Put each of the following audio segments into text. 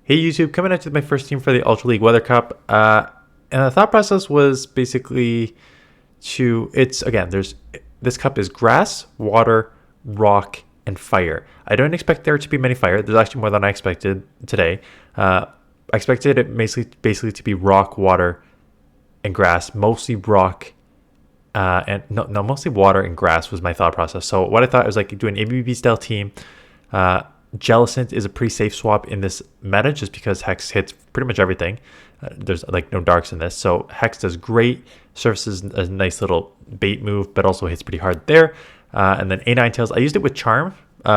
Hey YouTube, coming out to my first team for the Ultra League Weather Cup. And the thought process was basically this cup is grass, water, rock, and fire. I don't expect there to be many fire. There's actually more than I expected today. I expected it basically to be rock, water, and grass, mostly rock. Mostly water and grass was my thought process. So what I thought was like do an ABB style team. Jellicent is a pretty safe swap in this meta just because Hex hits pretty much everything. There's like no darks in this. So Hex does great, surfaces a nice little bait move, but also hits pretty hard there. And then A9 I used it with Charm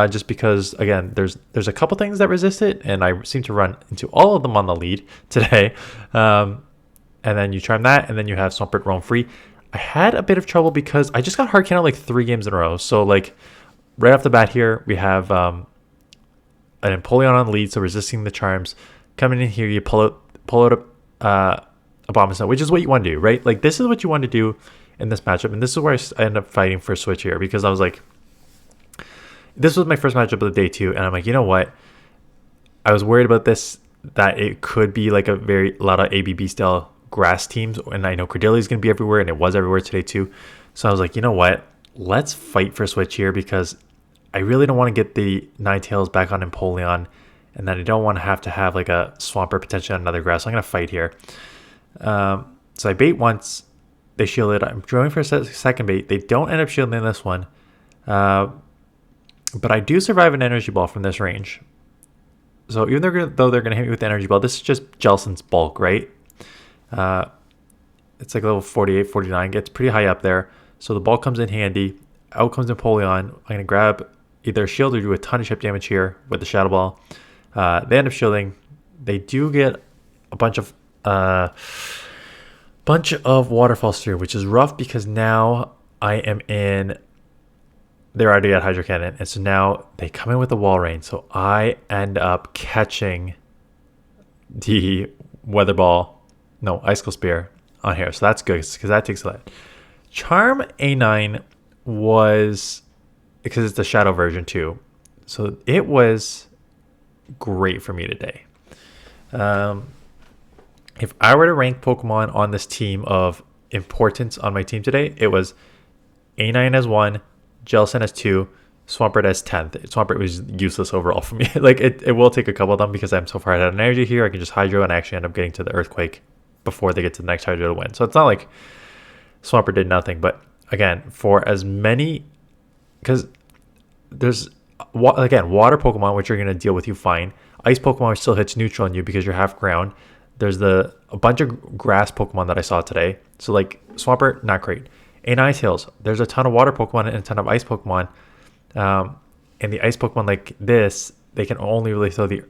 just because, again, there's a couple things that resist it, and I seem to run into all of them on the lead today. And then you Charm that, and then you have Swampert roam free. I had a bit of trouble because I just got hard counted like 3 games in a row. So like right off the bat here, we have an Empoleon on the lead, so resisting the charms. Coming in here, you pull out a Abomasnow, which is what you want to do, right? Like this is what you want to do in this matchup, and this is where I end up fighting for a switch here because I was like, this was my first matchup of the day too, and I'm like, you know what? I was worried about this, that it could be like a lot of ABB style grass teams, and I know Cordelia is going to be everywhere, and it was everywhere today too. So I was like, you know what? Let's fight for a switch here because I really don't want to get the Ninetales back on Empoleon, and then I don't want to have like a Swampert potentially on another grass. So I'm going to fight here. So I bait once. They shield it. I'm drawing for a second bait. They don't end up shielding this one. But I do survive an energy ball from this range. So even though they're going to hit me with the energy ball, this is just Jellicent's bulk, right? It's like level 48, 49. Gets pretty high up there. So the ball comes in handy. Out comes Empoleon. I'm going to grab either a shield or do a ton of chip damage here with the Shadow Ball. They end up shielding. They do get a bunch of waterfalls through, which is rough because now I am in. They're already at Hydro Cannon, and so now they come in with the Wall Rain. So I end up catching the Icicle Spear on here. So that's good because that takes a lot. Charm A9 was, because it's the shadow version too, so it was great for me today. If I were to rank Pokemon on this team of importance on my team today, it was A9 as 1, Jellicent as 2, Swampert as 10th. Swampert was useless overall for me. Like it will take a couple of them because I'm so far ahead on energy here. I can just Hydro and actually end up getting to the Earthquake before they get to the next Hydro to win. So it's not like Swampert did nothing, but again, for as many, because there's water Pokemon which are going to deal with you fine. Ice Pokemon which still hits neutral on you because you're half ground. There's a bunch of grass Pokemon that I saw today. So like Swampert, not great. A9 there's a ton of water Pokemon and a ton of ice Pokemon. And the ice Pokemon like this, they can only really throw the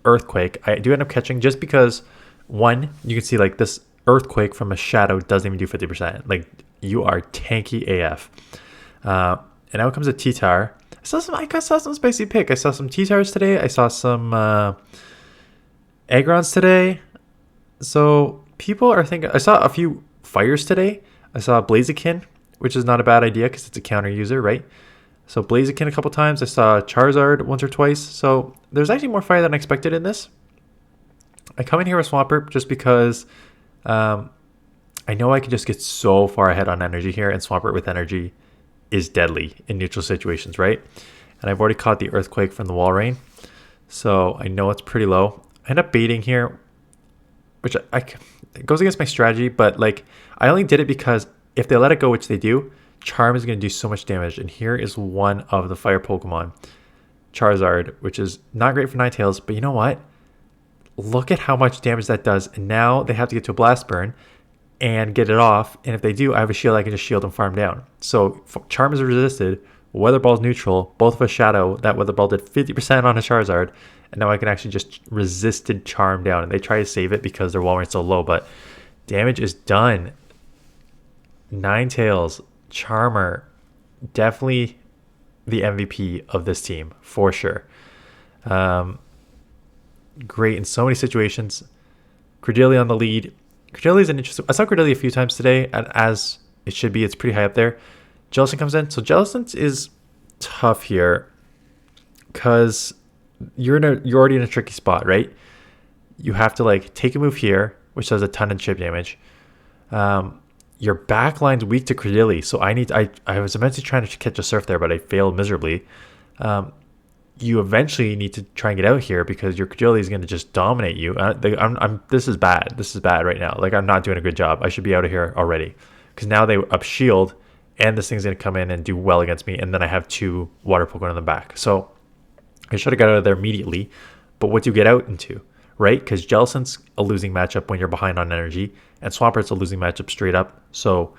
Earthquake. I do end up catching just because, one, you can see like this Earthquake from a shadow doesn't even do 50%. Like you are tanky AF. And out comes a T-Tar. I saw some spicy pick. I saw some T-Tars today. I saw some Agrons today. So people are thinking. I saw a few fires today. I saw Blaziken, which is not a bad idea because it's a counter user, right? So Blaziken a couple times. I saw Charizard once or twice. So there's actually more fire than I expected in this. I come in here with Swampert just because I know I can just get so far ahead on energy here, and Swampert with energy is deadly in neutral situations, right? And I've already caught the Earthquake from the Wall Rain, so I know it's pretty low. I end up baiting here, which it goes against my strategy, but like I only did it because if they let it go, which they do, Charm is going to do so much damage. And here is one of the fire Pokemon, Charizard, which is not great for Ninetales, but you know what? Look at how much damage that does. And now they have to get to a Blast Burn and get it off. And if they do, I have a shield. I can just shield and farm down. So Charm is resisted. Weather Ball is neutral. Both of a Shadow. That Weather Ball did 50% on a Charizard. And now I can actually just resisted Charm down. And they try to save it because their Wall Rate's so low. But damage is done. Ninetales, Charmer, definitely the MVP of this team for sure. Great in so many situations. Cordelia on the lead. Cordelia is an interesting. I saw Cordelia a few times today, and as it should be, it's pretty high up there. Jellicent comes in. So Jellicent is tough here because you're already in a tricky spot, right? you have to like take a move here, which does a ton of chip damage. Your back line's weak to Credilli, so I was eventually trying to catch a surf there, but I failed miserably. You eventually need to try and get out here because your Credilli is going to just dominate you. This is bad. This is bad right now. Like, I'm not doing a good job. I should be out of here already because now they up shield, and this thing's going to come in and do well against me, and then I have 2 water Pokemon on the back. So I should have got out of there immediately. But what do you get out into, right? Because Jellicent's a losing matchup when you're behind on energy, and Swampert's a losing matchup straight up. So,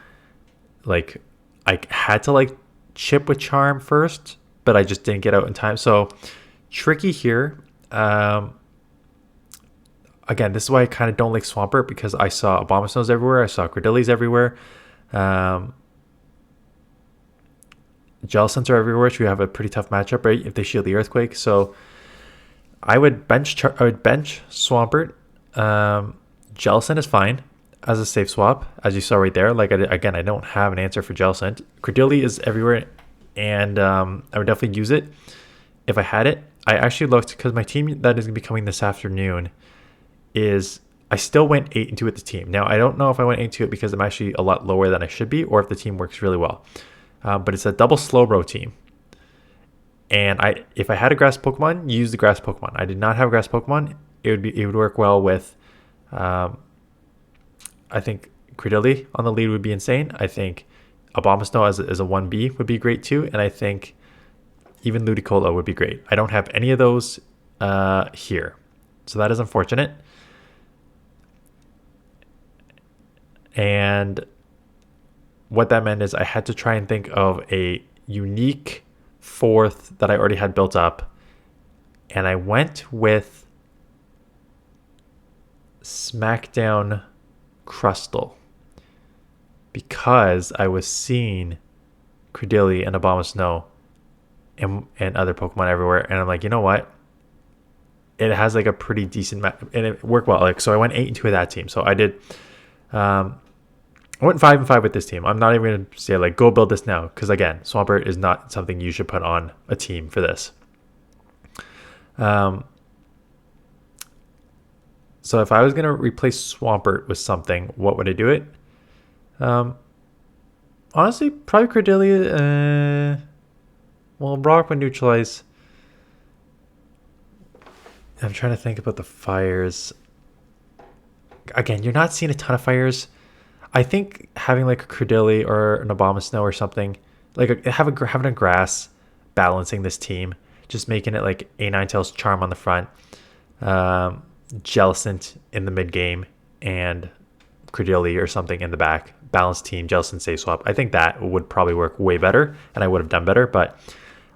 like, I had to, like, chip with Charm first, but I just didn't get out in time. So, tricky here. Again, this is why I kind of don't like Swampert, because I saw Abomasnows everywhere. I saw Credillis everywhere. Jellicents are everywhere, so we have a pretty tough matchup, right? If they shield the Earthquake. So, I would bench Swampert. Jellicent is fine as a safe swap, as you saw right there. Like, again, I don't have an answer for Jellicent. Credilli is everywhere, and I would definitely use it if I had it. I actually looked, because my team that is going to be coming this afternoon is, I still went 8-2 with the team. Now, I don't know if I went 8-2 because I'm actually a lot lower than I should be, or if the team works really well. But it's a double Slowbro team. And if I had a grass Pokemon, use the grass Pokemon. I did not have a grass Pokemon. It would work well with, I think Credilli on the lead would be insane. I think Abomasnow as a 1B would be great too. And I think even Ludicolo would be great. I don't have any of those here. So that is unfortunate. And what that meant is I had to try and think of a unique 4th that I already had built up. And I went with Smackdown Crustle, because I was seeing Credilli and Abomasnow and other Pokemon everywhere, and I'm like, you know what? It has like a pretty decent and it worked well. Like, so I went 8-2 with that team. So I did. I went 5-5 with this team. I'm not even gonna say like go build this now, because again, Swampert is not something you should put on a team for this. So if I was going to replace Swampert with something, what would I do it? Honestly, probably Credilli. Well, Brock would neutralize. I'm trying to think about the fires. Again, you're not seeing a ton of fires. I think having like a Credilli or an Abomasnow or something, like having a grass balancing this team, just making it like a Ninetales Charm on the front. Jellicent in the mid game and Credilli or something in the back. Balanced team, Jellicent safe swap. I think that would probably work way better, and I would have done better. But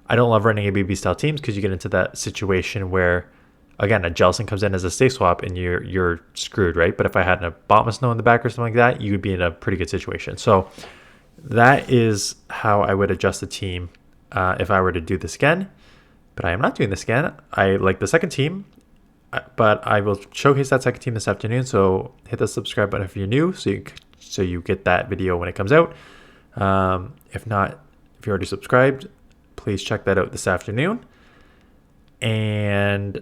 I don't love running ABB style teams because you get into that situation where, again, a Jellicent comes in as a safe swap and you're screwed, right? But if I had an Abomasnow in the back or something like that, you would be in a pretty good situation. So that is how I would adjust the team if I were to do this again. But I am not doing this again. I like the second team, but I will showcase that second team this afternoon. So hit the subscribe button if you're new, so you get that video when it comes out. If not, if you're already subscribed, please check that out this afternoon. And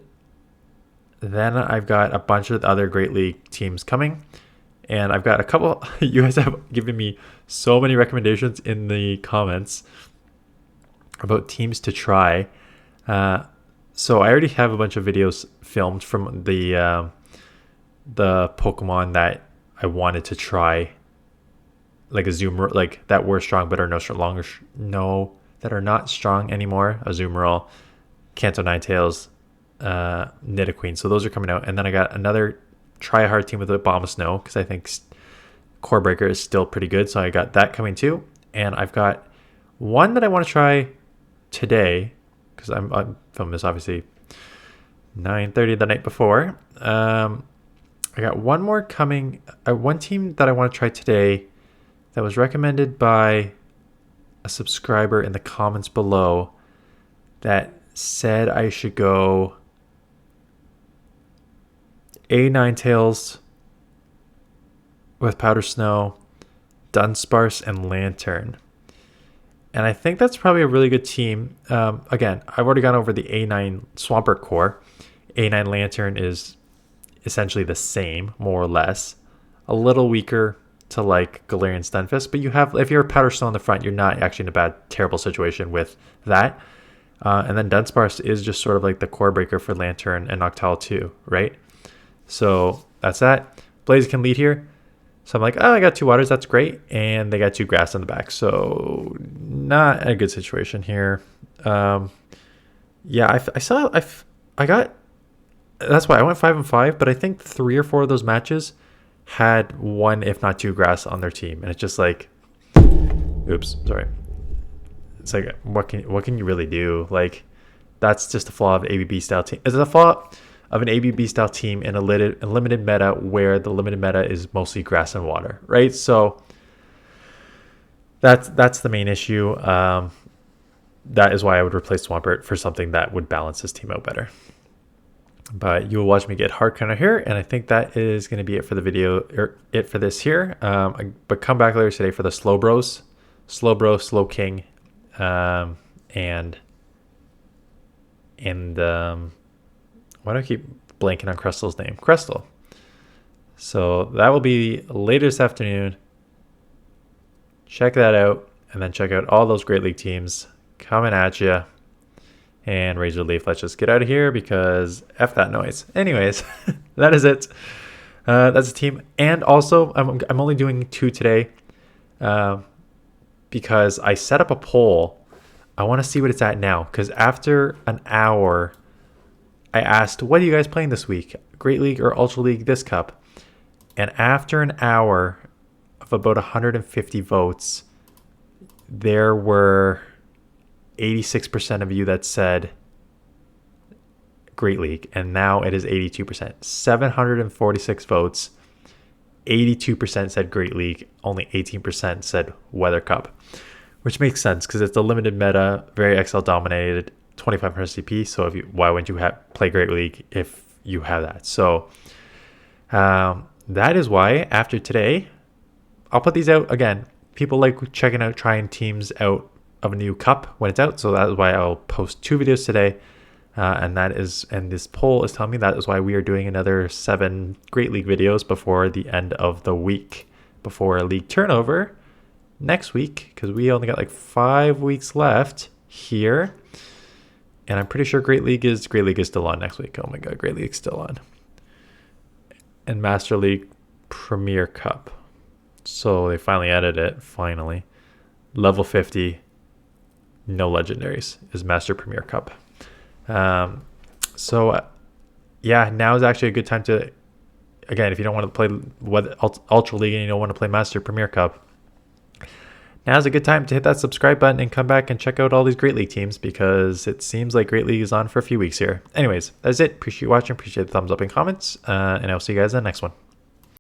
then I've got a bunch of other Great League teams coming. And I've got a couple. You guys have given me so many recommendations in the comments about teams to try. So I already have a bunch of videos filmed from the Pokemon that I wanted to try, like a Zoomer, like that were strong but are that are not strong anymore. A Azumarill, Kanto Ninetales, Nidoqueen. So those are coming out, and then I got another try a hard team with Abomasnow because I think Core Breaker is still pretty good. So I got that coming too, and I've got one that I want to try today because I'm filming this obviously 9:30 the night before. I got one more coming. One team that I want to try today that was recommended by a subscriber in the comments below that said I should go A Ninetales with Powder Snow, Dunsparce, and Lantern. And I think that's probably a really good team. Again, I've already gone over the A9 Swampert core. A9 Lantern is essentially the same, more or less. A little weaker to like Galarian Stunfisk, but you have, if you're a Powder Stone in the front, you're not actually in a bad, terrible situation with that. And then Dunsparce is just sort of like the core breaker for Lantern and Noctowl too, right? So that's that. Blaze can lead here. So I'm like, oh, I got 2 waters. That's great. And they got 2 grass in the back. So not a good situation here. Yeah, I got, that's why I went 5-5, but I think 3 or 4 of those matches had 1, if not 2 grass on their team. And it's just like, oops, sorry. It's like, what can you really do? Like, that's just a flaw of ABB style team. It's a flaw of an ABB style team in a limited meta where the limited meta is mostly grass and water, right? So that's the main issue. That is why I would replace Swampert for something that would balance his team out better. But you will watch me get hard counter here, and I think that is going to be it for the video, or it for this here. But come back later today for the Slow Bros, Slow Bro, Slow King, and why do I keep blanking on Crystal's name? Crystal. So that will be later this afternoon. Check that out, and then check out all those Great League teams coming at you. And Razor Leaf, let's just get out of here because F that noise. Anyways, that is it. That's a team. And also, I'm only doing 2 today because I set up a poll. I want to see what it's at now, because after an hour, I asked, what are you guys playing this week? Great League or Ultra League this cup? And after an hour of about 150 votes, there were 86% of you that said Great League, and now it is 82%. 746 votes, 82% said Great League, only 18% said Weather Cup, which makes sense because it's a limited meta, very XL dominated, 2500 CP. So why wouldn't you play Great League if you have that? So that is why after today, I'll put these out again. People like checking out, trying teams out of a new cup when it's out, so that is why I'll post 2 videos today, and this poll is telling me that is why we are doing another 7 Great League videos before the end of the week, before league turnover next week, because we only got like 5 weeks left here, and I'm pretty sure Great League is still on next week. Oh my god, Great League's still on. And Master League Premier Cup, so they finally added it, finally. Level 50, no legendaries, is Master Premier Cup. Yeah, now is actually a good time to, again, if you don't want to play Ultra League and you don't want to play Master Premier Cup, now's a good time to hit that subscribe button and come back and check out all these Great League teams, because it seems like Great League is on for a few weeks here. Anyways, that's it. Appreciate you watching, appreciate the thumbs up and comments, and I'll see you guys in the next one.